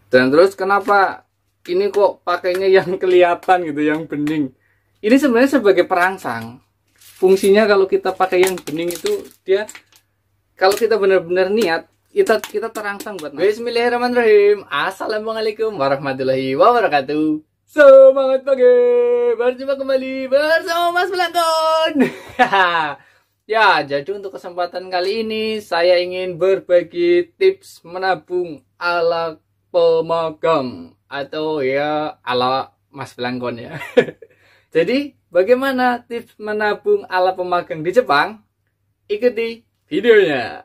Dan terus kenapa ini kok pakainya yang kelihatan gitu, yang bening? Ini sebenarnya sebagai perangsang. Fungsinya kalau kita pakai yang bening itu dia, kalau kita benar-benar niat, kita terangsang buat. Bismillahirrahmanirrahim. Assalamualaikum warahmatullahi wabarakatuh. Semangat pagi, berjumpa kembali bersama Mas Belangkon. Ya, jadi untuk kesempatan kali ini saya ingin berbagi tips menabung ala pemagang atau ya ala Mas Belangkon ya. Jadi bagaimana tips menabung ala pemagang di Jepang? Ikuti videonya.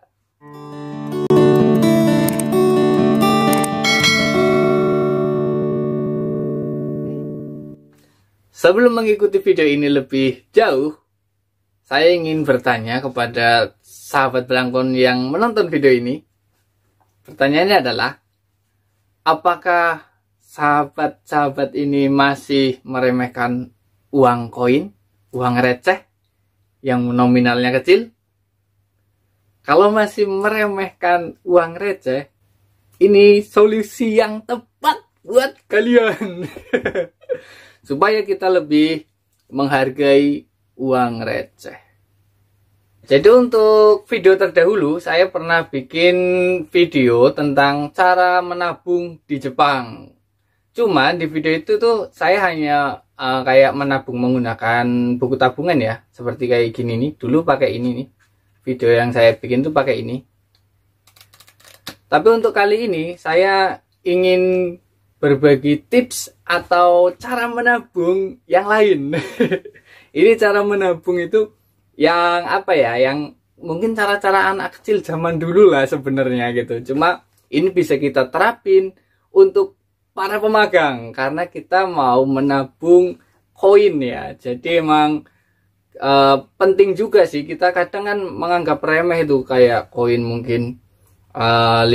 Sebelum mengikuti video ini lebih jauh, saya ingin bertanya kepada sahabat Belangkon yang menonton video ini. Pertanyaannya adalah, apakah sahabat-sahabat ini masih meremehkan uang koin, uang receh yang nominalnya kecil? Kalau masih meremehkan uang receh, ini solusi yang tepat buat kalian. Supaya kita lebih menghargai uang receh. Jadi untuk video terdahulu saya pernah bikin video tentang cara menabung di Jepang. Cuman di video itu tuh saya hanya kayak menabung menggunakan buku tabungan ya, seperti kayak gini nih. Dulu pakai ini nih. Video yang saya bikin tuh pakai ini. Tapi untuk kali ini saya ingin berbagi tips atau cara menabung yang lain. Ini cara menabung itu yang apa ya, yang mungkin cara-cara anak kecil zaman dulu lah sebenarnya gitu. Cuma ini bisa kita terapin untuk para pemagang karena kita mau menabung koin ya. Jadi emang penting juga sih, kita kadang kan menganggap remeh itu kayak koin mungkin 50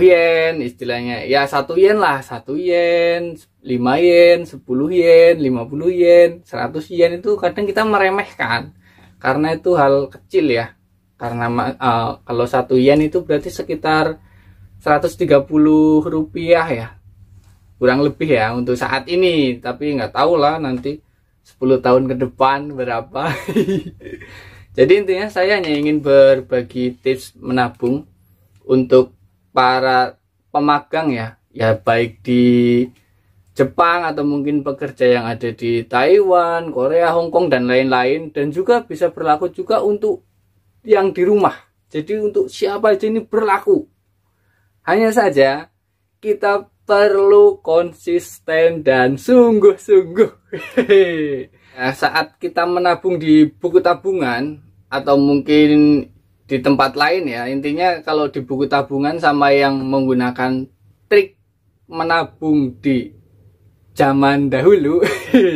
yen istilahnya, ya 1 yen lah, 1 yen, 5 yen, 10 yen, 50 yen, 100 yen itu kadang kita meremehkan karena itu hal kecil ya. Karena kalau 1 yen itu berarti sekitar 130 rupiah ya, kurang lebih ya untuk saat ini, tapi nggak tahu lah nanti 10 tahun ke depan berapa. Jadi intinya saya hanya ingin berbagi tips menabung untuk para pemagang ya, baik di Jepang atau mungkin pekerja yang ada di Taiwan, Korea, Hong Kong dan lain-lain, dan juga bisa berlaku juga untuk yang di rumah. Jadi untuk siapa aja ini berlaku. Hanya saja kita perlu konsisten dan sungguh-sungguh. Nah, saat kita menabung di buku tabungan atau mungkin di tempat lain ya, intinya kalau di buku tabungan sama yang menggunakan trik menabung di zaman dahulu,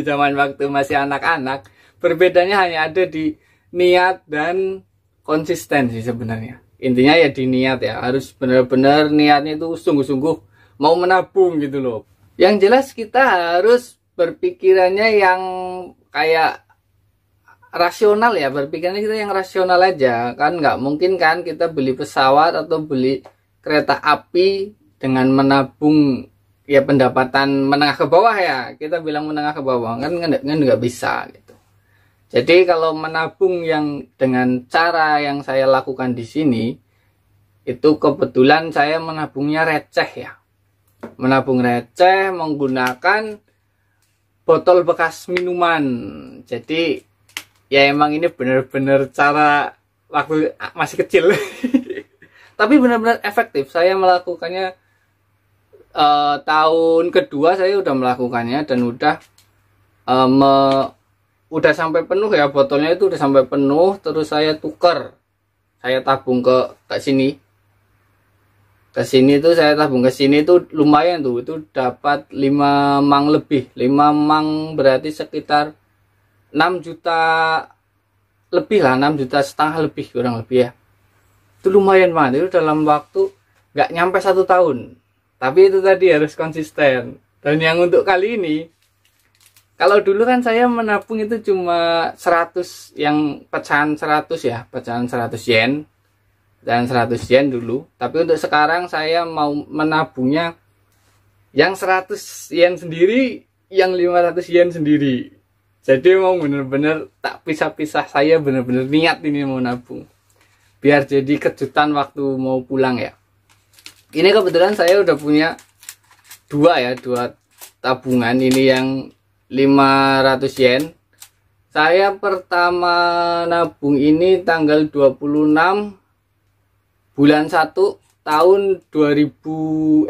zaman waktu masih anak-anak, berbedanya hanya ada di niat dan konsisten sih sebenarnya. Intinya ya di niat ya, harus benar-benar niatnya itu sungguh-sungguh mau menabung gitu loh. Yang jelas kita harus berpikirannya yang kayak rasional ya, berpikirnya kita yang rasional aja kan. Nggak mungkin kan kita beli pesawat atau beli kereta api dengan menabung ya pendapatan menengah ke bawah ya, kita bilang menengah ke bawah kan nggak bisa gitu. Jadi kalau menabung yang dengan cara yang saya lakukan di sini itu kebetulan saya menabungnya receh ya, menabung receh menggunakan botol bekas minuman. Jadi ya emang ini benar-benar cara waktu masih kecil. Tapi benar-benar efektif. Saya melakukannya tahun kedua saya udah melakukannya dan udah sampai penuh ya, botolnya itu udah sampai penuh. Terus saya tuker, saya tabung ke sini. Ke sini tuh saya tabung ke sini tuh lumayan tuh, itu dapat 5 mang lebih. 5 mang berarti sekitar 6 juta lebih lah, 6 juta setengah lebih kurang lebih ya. Itu lumayan banget, itu dalam waktu nggak nyampe 1 tahun. Tapi itu tadi harus konsisten. Dan yang untuk kali ini, kalau dulu kan saya menabung itu cuma 100, yang pecahan 100 ya, pecahan 100 yen dan 100 yen dulu. Tapi untuk sekarang saya mau menabungnya Yang 100 yen sendiri, yang 500 yen sendiri. Jadi mau bener-bener tak pisah-pisah, saya bener-bener niat ini mau nabung. Biar jadi kejutan waktu mau pulang ya. Ini kebetulan saya udah punya dua tabungan. Ini yang 500 yen. Saya pertama nabung ini tanggal 26 bulan 1 tahun 2019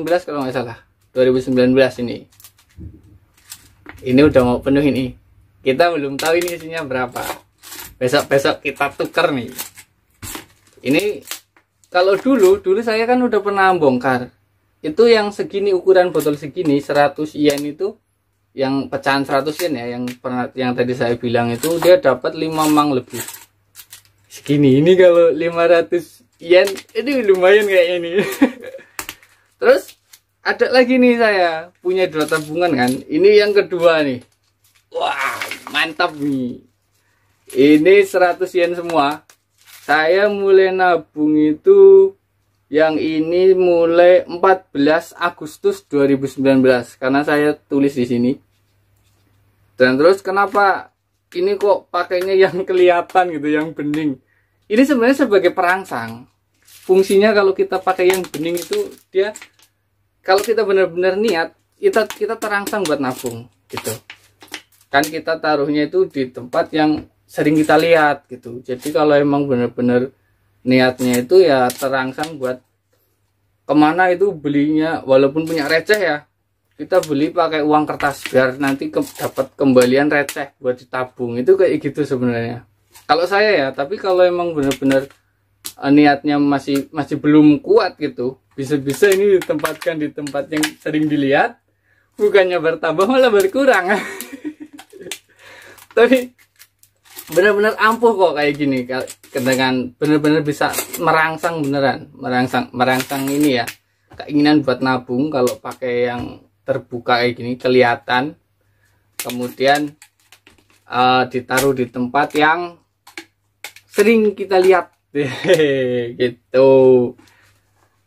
kalau nggak salah. 2019 ini. Ini udah mau penuh ini. Kita belum tahu ini isinya berapa. Besok-besok kita tuker nih. Ini kalau dulu saya kan udah pernah bongkar. Itu yang segini, ukuran botol segini 100 yen itu, yang pecahan 100 yen ya, yang tadi saya bilang itu dia dapat 5 mang lebih. Segini. Ini kalau 500 yen ini lumayan kayak ini. Terus ada lagi nih, saya punya 2 tabungan kan. Ini yang kedua nih. Wah, mantap nih. Ini 100 yen semua. Saya mulai nabung itu yang ini mulai 14 Agustus 2019 karena saya tulis di sini. Dan terus kenapa ini kok pakainya yang kelihatan gitu, yang bening. Ini sebenarnya sebagai perangsang. Fungsinya kalau kita pakai yang bening itu, dia kalau kita benar-benar niat, kita terangsang buat nabung gitu. Kan kita taruhnya itu di tempat yang sering kita lihat gitu. Jadi kalau emang benar-benar niatnya itu ya terangsang buat kemana itu belinya, walaupun punya receh ya, kita beli pakai uang kertas biar nanti dapat kembalian receh buat ditabung. Itu kayak gitu sebenarnya. Kalau saya ya, tapi kalau emang benar-benar niatnya masih belum kuat gitu, bisa-bisa ini ditempatkan di tempat yang sering dilihat, bukannya bertambah malah berkurang. Tapi benar-benar ampuh kok kayak gini, dengan benar-benar bisa merangsang, beneran merangsang ini ya, keinginan buat nabung. Kalau pakai yang terbuka kayak gini kelihatan, kemudian ditaruh di tempat yang sering kita lihat. Gitu.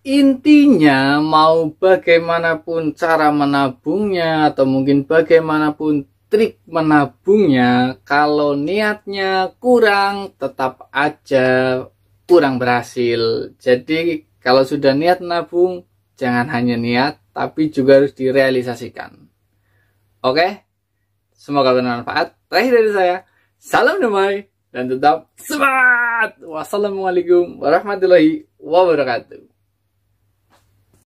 Intinya mau bagaimanapun cara menabungnya, atau mungkin bagaimanapun trik menabungnya, kalau niatnya kurang, tetap aja kurang berhasil. Jadi kalau sudah niat nabung, jangan hanya niat, tapi juga harus direalisasikan. Oke, semoga bermanfaat. Terakhir dari saya, salam damai dan tetap semangat. Wassalamualaikum warahmatullahi wabarakatuh.